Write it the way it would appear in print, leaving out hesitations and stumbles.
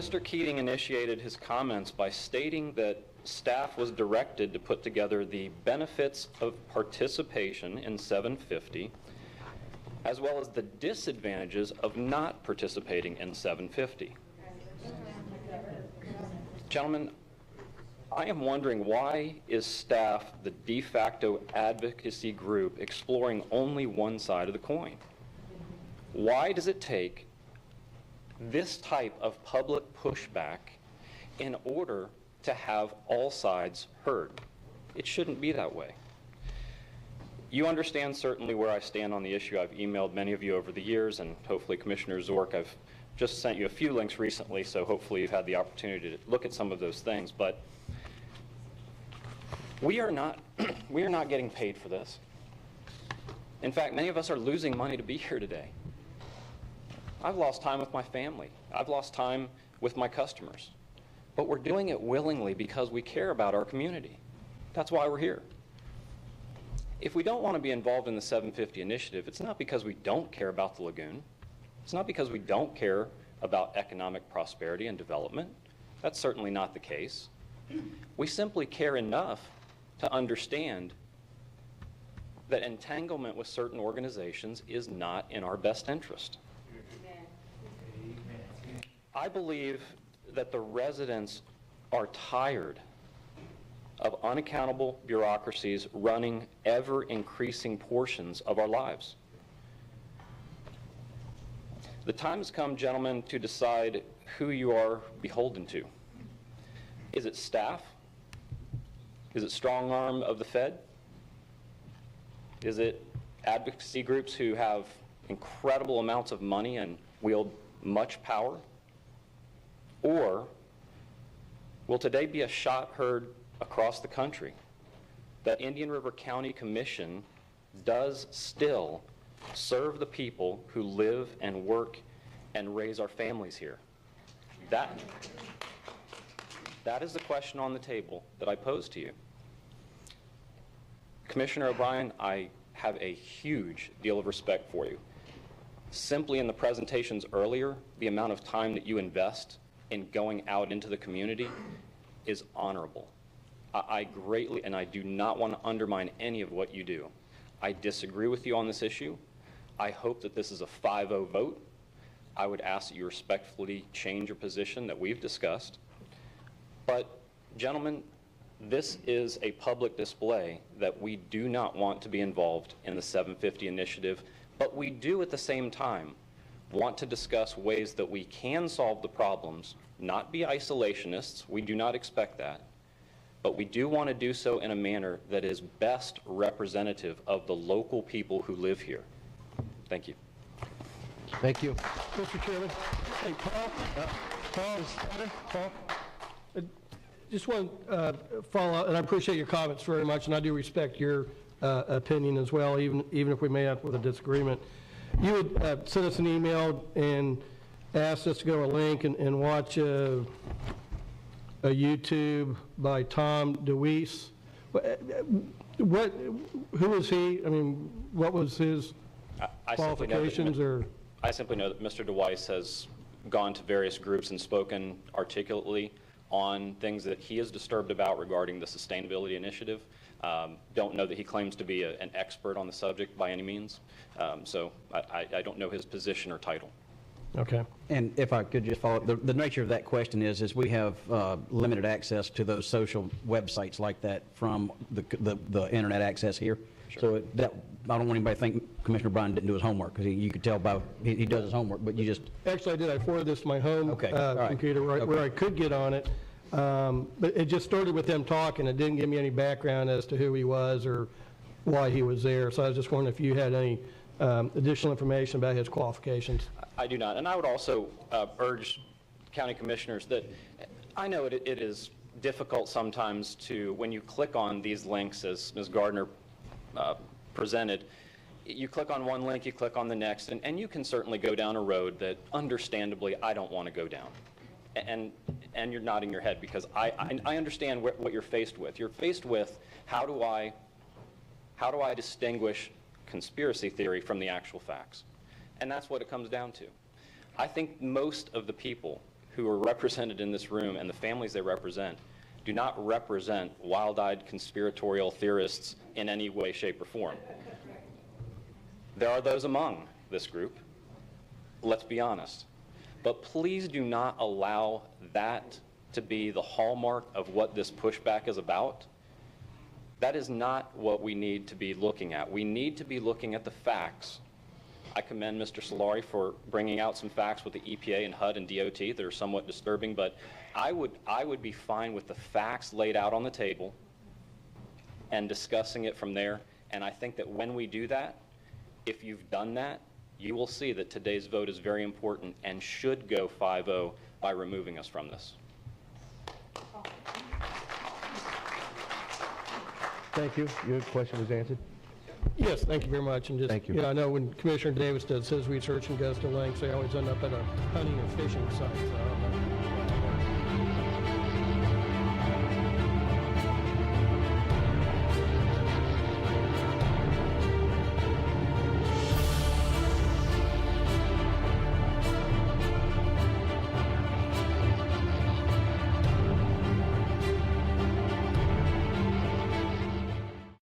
Mr. Keating initiated his comments by stating that staff was directed to put together the benefits of participation in 750, as well as the disadvantages of not participating in 750. Gentlemen, I am wondering, why is staff the de facto advocacy group exploring only one side of the coin? Why does it take this type of public pushback in order to have all sides heard? It shouldn't be that way. You understand certainly where I stand on the issue. I've emailed many of you over the years, and hopefully Commissioner Zork, I've just sent you a few links recently, so hopefully you've had the opportunity to look at some of those things. But we are not getting paid for this. In fact, many of us are losing money to be here today. I've lost time with my family. I've lost time with my customers. But we're doing it willingly because we care about our community. That's why we're here. If we don't want to be involved in the 750 initiative, it's not because we don't care about the lagoon. It's not because we don't care about economic prosperity and development. That's certainly not the case. We simply care enough to understand that entanglement with certain organizations is not in our best interest. I believe that the residents are tired of unaccountable bureaucracies running ever-increasing portions of our lives. The time has come, gentlemen, to decide who you are beholden to. Is it staff? Is it strong arm of the Fed? Is it advocacy groups who have incredible amounts of money and wield much power? Or will today be a shot heard across the country that Indian River County Commission does still serve the people who live and work and raise our families here? That is the question on the table that I pose to you. Commissioner O'Brien, I have a huge deal of respect for you. Simply in the presentations earlier, the amount of time that you invest in going out into the community is honorable. I greatly, and I do not want to undermine any of what you do. I disagree with you on this issue. I hope that this is a 5-0 vote. I would ask that you respectfully change your position that we've discussed. But, gentlemen, this is a public display that we do not want to be involved in the 750 initiative, but we do at the same time want to discuss ways that we can solve the problems, not be isolationists. We do not expect that. But we do want to do so in a manner that is best representative of the local people who live here. Thank you. Thank you. Mr. Chairman. Hey, Paul. Just want to follow up, and I appreciate your comments very much, and I do respect your opinion as well, even if we may have with a disagreement. You had sent us an email and asked us to go to a link and watch a YouTube by Tom DeWeese. Who is he? I mean, what was his qualifications? I simply know that Mr. DeWeese has gone to various groups and spoken articulately on things that he is disturbed about regarding the sustainability initiative. Don't know that he claims to be an expert on the subject by any means. So I don't know his position or title. Okay. And if I could just follow up, the nature of that question is we have limited access to those social websites like that from the internet access here. Sure. So I don't want anybody to think Commissioner Bryan didn't do his homework, because you could tell by he does his homework, but you just... Actually, I did. I forwarded this to my home computer where I could get on it. But it just started with them talking. It didn't give me any background as to who he was or why he was there. So I was just wondering if you had any additional information about his qualifications. I do not. And I would also urge county commissioners that I know it is difficult sometimes to, when you click on these links, as Ms. Gardner presented, you click on one link, you click on the next, and you can certainly go down a road that understandably I don't want to go down. And you're nodding your head because I understand what you're faced with. You're faced with how do I distinguish conspiracy theory from the actual facts? And that's what it comes down to. I think most of the people who are represented in this room and the families they represent do not represent wild-eyed conspiratorial theorists in any way, shape, or form. There are those among this group, let's be honest. But please do not allow that to be the hallmark of what this pushback is about. That is not what we need to be looking at. We need to be looking at the facts. I commend Mr. Solari for bringing out some facts with the EPA and HUD and DOT that are somewhat disturbing, but I would be fine with the facts laid out on the table and discussing it from there. And I think that when we do that, if you've done that, you will see that today's vote is very important and should go 5-0 by removing us from this. Thank you. Your question was answered. Yes, thank you very much. And just, Thank you. I know when Commissioner Davis does his research and goes to lengths, they always end up at a hunting or fishing site. So I don't know.